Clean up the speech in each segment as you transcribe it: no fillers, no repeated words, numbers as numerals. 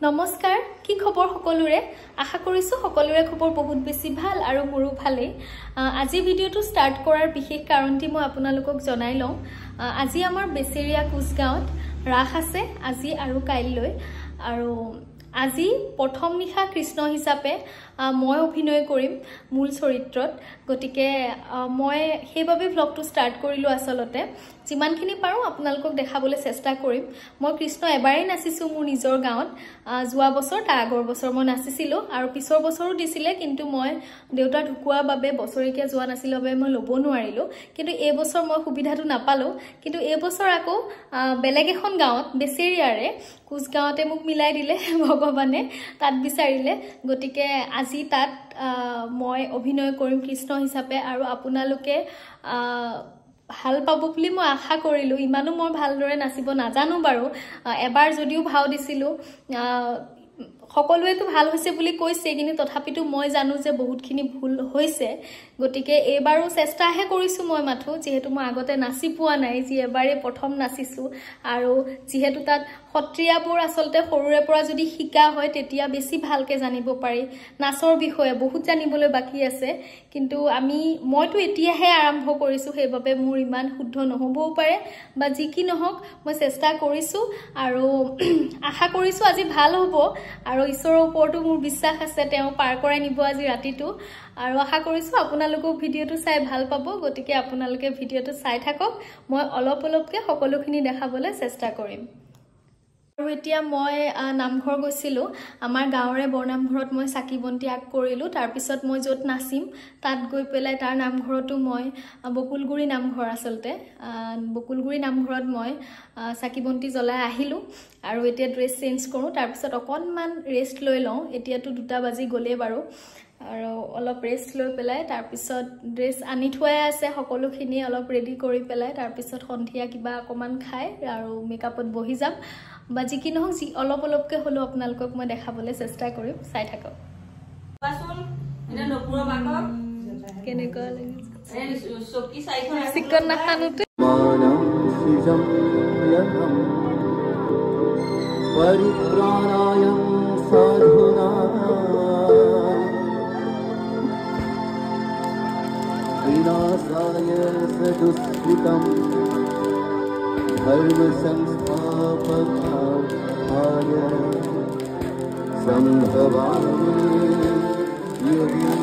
নমস্কাৰ কি খবৰ সকলোৰে আশা কৰিছো সকলোৰে খবৰ বহুত বেছি ভাল আৰু মোৰো ভালেই আজি ভিডিওটো ষ্টাৰ্ট কৰাৰ বিশেষ কাৰণটি মই আপোনালোকক জনাই লওঁ আজি আমাৰ বেচেৰিয়া কুছগাঁৱত ৰাস আছে আজি আৰু কাইলৈ আৰু আজি প্ৰথম নিশা কৃষ্ণ হিচাপে মই অভিনয় কৰিম মূল চৰিত্ৰত গটিকে মই সেইভাবে ব্লগটো ষ্টাৰ্ট কৰিলো আসলতে যিমানখিনি পাৰো আপোনালোকক দেখাবলৈ চেষ্টা কৰিম মই কৃষ্ণ এবাৰেই নাচিছো মোৰ নিজৰ গাঁৱত যোৱা বছৰ তাৰ আগৰ বছৰ মই নাচিছিলো আৰু পিছৰ বছৰো দিছিলে কিন্তু মই দেউতা ঢুকুৱাৰ বাবে বছৰিকে যোৱা নাছিল বাবে মই ল'ব নোৱাৰিলো কিন্তু এই বছৰ মই সুবিধাটো নাপালো কিন্তু এই বছৰ আকৌ বেলেগ এখন গাঁৱত বেচেৰিয়াৰে কুছগাঁৱতে মোক মিলাই দিলে ভগৱানে তাত বিচাৰিলে গটিকে আজি তাত মই অভিনয় কৰিম কৃষ্ণ হিচাপে আৰু আপোনালোকে ভাল পাব বুলি মই আশা কৰিলো ইমানো মই ভালদৰে নাচিব নাজানো বাৰু এবাৰ যদিও ভাও দিছিলো সকলোৱেতো ভাল হৈছে বুলি কৈছে কিন্তু তথাপিতো মই জানো যে বহুতখিনি ভুল হৈছে গটিকে এবাৰো চেষ্টাহে কৰিছো মই মাথো যেহেতু মই আগতে নাচি পোৱা নাই যি এবাৰে প্ৰথম নাচিছো আৰু যেহেতু তাত সত্ৰিয়াবোৰ আসলতে সৰুৰে পৰা যদি শিকা হয় তেতিয়া বেছি ভালকে জানিব পাৰি নাচৰ বিষয়ে বহুত জানিবলৈ বাকি আছে কিন্তু মইতো এতিয়াহে আৰম্ভ কৰিছো সেইভাবে মোৰ ইমান শুদ্ধ নহবও পাৰে বা যি কি নহওক মই চেষ্টা কৰিছো আৰু আশা কৰিছো আজি ভাল হ'ব আৰু ঈশ্বৰৰ ওপৰতো মোৰ বিশ্বাস আছে তেওঁ পাৰ কৰাই নিব আজি ৰাতিটো আৰু আশা কৰিছো আপোনালোকক ভিডিওটো চাই ভাল পাব গটিকে আপোনালোকে ভিডিওটো চাই থাকক মই অলপকে সকলোখিনি দেখাবলৈ চেষ্টা কৰিম আৰু এতিয়া মই নামঘৰ গৈছিলো আমাৰ গাঁৱৰে বৰনামঘৰত মই চাকি বন্তি আগ কৰিলো তাৰ পিছত মই যত নাচিম তাত গৈ পেলাই তাৰ নামঘৰতো মই বকুলগুৰি নামঘৰ আসলতে বকুলগুৰি নামঘৰত মই চাকি বন্তি জ্বলাই আহিলো আৰু এতিয়া ড্ৰেছ চেঞ্জ কৰো তাৰ পিছত অকনমান ৰেষ্ট লৈ লওঁ এতিয়াতো 2টা বাজি গলে বাৰু আৰু অলপ ৰেষ্ট লৈ পেলাই তাৰ পিছত ড্ৰেছ আনি থোৱাই আছে সকলোখিনি অলপ ৰেডি কৰি পেলাই তাৰ পিছত সন্ধিয়া কিবা অকমান খাই আৰু মেকআপত বহি যাম বা যি কি নহওক যি অলপকে হলো আপোনালোকক মই দেখাবলৈ চেষ্টা কৰিম চাই থাকক পাছল এনে নপুৰ বাকক কেনেকুৱা লাগিছে এই চকি চাইখন চিকন নাখানুতে মানম সৃজম যথম পৰিত্ৰাণায় সাধুনা विनाशाय सदुष्कृतं धर्म संस्थापकाय संभवामि युगे युगे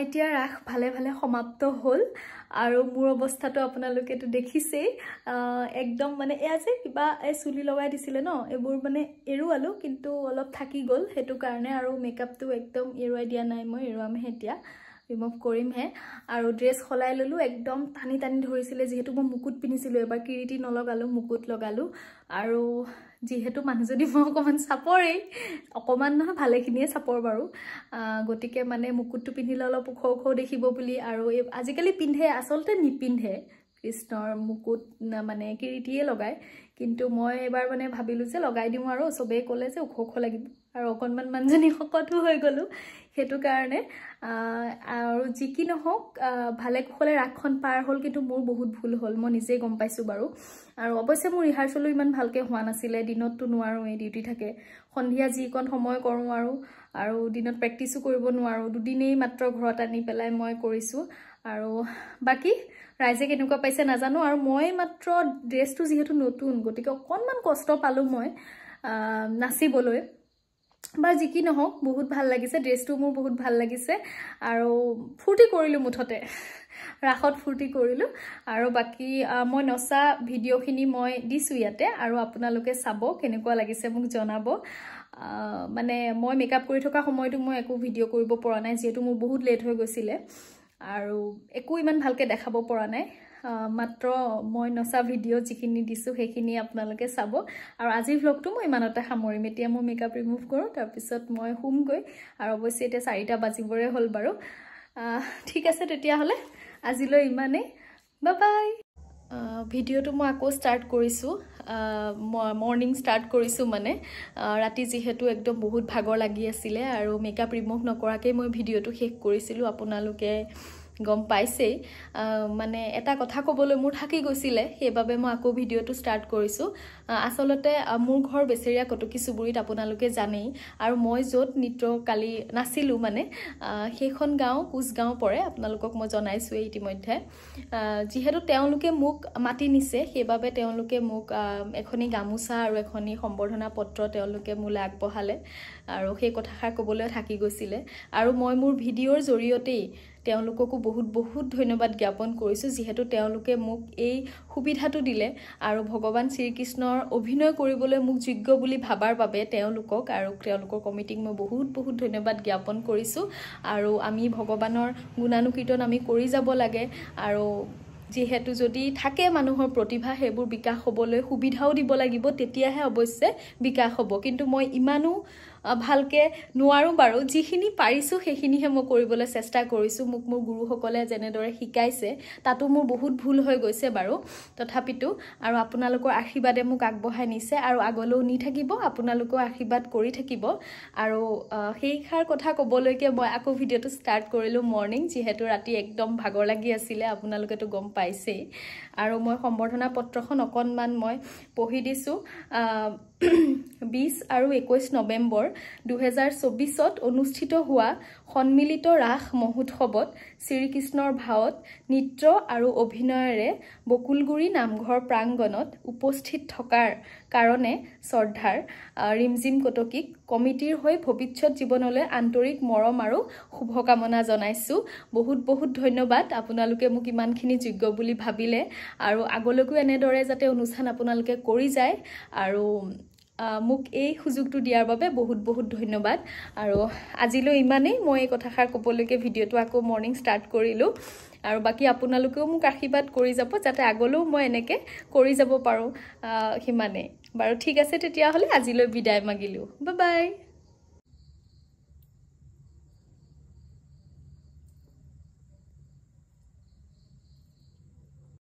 এতিয়া ৰাস ভালে ভালে সমাপ্ত হ'ল আৰু মোৰ অৱস্থাটো আপোনালোকেতো দেখিছেই একদম মানে এয়া যে কিবা এই চুলি লগাই দিছিলে ন এইবোৰ মানে এৰুৱালো কিন্তু অলপ থাকি গ'ল সেইটো কাৰণে আৰু মেকআপটো একদম এৰুৱাই দিয়া নাই মই এৰুৱামহে এতিয়া ৰিমুভ কৰিমহে আৰু ড্ৰেছ সলাই ল'লো একদম টানি টানি ধৰিছিলে যিহেতু মই মুকুট পিন্ধিছিলোঁ এবাৰ কিৰিটি নলগালোঁ মুকুট লগালোঁ আৰু যিহেতু মানুহজনী মই অকণমান চাপৰেই অকণমান নহয় ভালেখিনিয়ে চাপৰ বাৰু গতিকে মানে মুকুটটো পিন্ধিলে অলপ ওখ ওখ দেখিব বুলি আৰু আজিকালি পিন্ধে আচলতে নিপিন্ধে কৃষ্ণৰ মুকুট মানে কিৰিটিয়ে লগায় কিন্তু মই এবাৰ মানে ভাবিলোঁ যে লগাই দিওঁ আৰু চবেই ক'লে যে ওখ ওখ লাগিব আৰু অকণমান মানুহজনী শকতো হৈ গ'লোঁ সেইটো কাৰণে আৰু যি কি নহওক ভালে কুশলে ৰাসখন পাৰ হ'ল কিন্তু মোৰ বহুত ভুল হ'ল মই নিজেই গম পাইছোঁ বাৰু আৰু অৱশ্যে মোৰ ৰিহাৰ্চেলো ইমান ভালকৈ হোৱা নাছিলে দিনততো নোৱাৰোঁ এই ডিউটি থাকে সন্ধিয়া যিকণ সময় কৰোঁ আৰু দিনত প্ৰেক্টিছো কৰিব নোৱাৰোঁ দুদিনেই মাত্ৰ ঘৰত আনি পেলাই মই কৰিছোঁ আৰু বাকী ৰাইজে কেনেকুৱা পাইছে নাজানো আৰু মই মাত্ৰ ড্ৰেছটো যিহেতু নতুন গতিকে অকণমান কষ্ট পালোঁ মই নাচিবলৈ বা যি কি নহওক বহুত ভাল লাগিছে ড্ৰেছটো মোৰ বহুত ভাল লাগিছে আৰু ফূৰ্তি কৰিলোঁ মুঠতে ৰাসত ফূৰ্তি কৰিলোঁ আৰু বাকী মই নচা ভিডিঅ'খিনি মই দিছোঁ ইয়াতে আৰু আপোনালোকে চাব কেনেকুৱা লাগিছে মোক জনাব মানে মই মেকআপ কৰি থকা সময়তো মই একো ভিডিঅ' কৰিব পৰা নাই যিহেতু মোৰ বহুত লেট হৈ গৈছিলে আৰু একো ইমান ভালকৈ দেখাব পৰা নাই মাত্ৰ মই নচা ভিডিঅ' যিখিনি দিছোঁ সেইখিনি আপোনালোকে চাব আৰু আজিৰ ভ্লগটো মই ইমানতে সামৰিম এতিয়া মই মেকআপ ৰিমুভ কৰোঁ তাৰপিছত মই শুমগৈ আৰু অৱশ্যে এতিয়া 4টা বাজিবৰে হ'ল বাৰু ঠিক আছে তেতিয়াহ'লে আজিলৈ ইমানেই বাই বাই ভিডিঅ'টো মই আকৌ ষ্টাৰ্ট কৰিছোঁ মৰ্ণিং ষ্টাৰ্ট কৰিছোঁ মানে ৰাতি যিহেতু একদম বহুত ভাগৰ লাগি আছিলে আৰু মেকআপ ৰিমুভ নকৰাকৈ মই ভিডিঅ'টো শেষ কৰিছিলোঁ আপোনালোকে গম পাইছেই মানে এটা কথা ক'বলৈ মোৰ থাকি গৈছিলে সেইবাবে মই আকৌ ভিডিঅ'টো ষ্টাৰ্ট কৰিছোঁ আচলতে মোৰ ঘৰ বেচেৰীয়া কটকী চুবুৰীত আপোনালোকে জানেই আৰু মই য'ত নৃত্য কালি নাছিলোঁ মানে সেইখন গাঁও কোচগাঁও পৰে আপোনালোকক মই জনাইছোঁৱেই ইতিমধ্যে যিহেতু তেওঁলোকে মোক মাতি নিছে সেইবাবে তেওঁলোকে মোক এখনি গামোচা আৰু এখনি সম্বৰ্ধনা পত্ৰ তেওঁলোকে মোলৈ আগবঢ়ালে আৰু সেই কথাষাৰ ক'বলৈ থাকি গৈছিলে আৰু মই মোৰ ভিডিঅ'ৰ জৰিয়তেই তেওঁলোককো বহুত বহুত ধন্যবাদ জ্ঞাপন কৰিছোঁ যিহেতু তেওঁলোকে মোক এই সুবিধাটো দিলে আৰু ভগৱান শ্ৰীকৃষ্ণৰ অভিনয় কৰিবলৈ মোক যোগ্য বুলি ভাবাৰ বাবে তেওঁলোকক আৰু তেওঁলোকৰ কমিটিক মই বহুত বহুত ধন্যবাদ জ্ঞাপন কৰিছোঁ আৰু আমি ভগৱানৰ গুণানুকীৰ্তন আমি কৰি যাব লাগে আৰু যিহেতু যদি থাকে মানুহৰ প্ৰতিভা সেইবোৰ বিকাশ হ'বলৈ সুবিধাও দিব লাগিব তেতিয়াহে অৱশ্যে বিকাশ হ'ব কিন্তু মই ইমানো ভালকৈ নোৱাৰোঁ বাৰু যিখিনি পাৰিছোঁ সেইখিনিহে মই কৰিবলৈ চেষ্টা কৰিছোঁ মোক মোৰ গুৰুসকলে যেনেদৰে শিকাইছে তাতো মোৰ বহুত ভুল হৈ গৈছে বাৰু তথাপিতো আৰু আপোনালোকৰ আশীৰ্বাদে মোক আগবঢ়াই নিছে আৰু আগলৈও নি থাকিব আপোনালোকেও আশীৰ্বাদ কৰি থাকিব আৰু সেইষাৰ কথা ক'বলৈকে মই আকৌ ভিডিঅ'টো ষ্টাৰ্ট কৰিলোঁ মৰ্ণিং যিহেতু ৰাতি একদম ভাগৰ লাগি আছিলে আপোনালোকেতো গম পাইছেই আৰু মই সম্বৰ্ধনা পত্ৰখন অকণমান মই পঢ়ি দিছোঁ 20 আৰু 21 নৱেম্বৰ 2024 অনুষ্ঠিত হোৱা সন্মিলিত ৰাস মহোৎসৱত শ্ৰীকৃষ্ণৰ ভাৱত নৃত্য আৰু অভিনয়েৰে বকুলগুৰি নামঘৰ প্ৰাংগণত উপস্থিত থকাৰ কাৰণে শ্ৰদ্ধাৰ ৰিমজিম কটকীক কমিটিৰ হৈ ভৱিষ্যত জীৱনলৈ আন্তৰিক মৰম আৰু শুভকামনা জনাইছোঁ বহুত বহুত ধন্যবাদ আপোনালোকে মোক ইমানখিনি যোগ্য বুলি ভাবিলে আৰু আগলৈকো এনেদৰে যাতে অনুষ্ঠান আপোনালোকে কৰি যায় আৰু মোক এই সুযোগটো দিয়াৰ বাবে বহুত বহুত ধন্যবাদ আৰু আজিলৈ ইমানেই মই এই কথাষাৰ ক'বলৈকে ভিডিঅ'টো আকৌ মৰ্ণিং ষ্টাৰ্ট কৰিলোঁ আৰু বাকী আপোনালোকেও মোক আশীৰ্বাদ কৰি যাব যাতে আগলৈও মই এনেকৈ কৰি যাব পাৰোঁ সিমানেই বাৰু ঠিক আছে তেতিয়াহ'লে আজিলৈ বিদায় মাগিলোঁ বাই বাই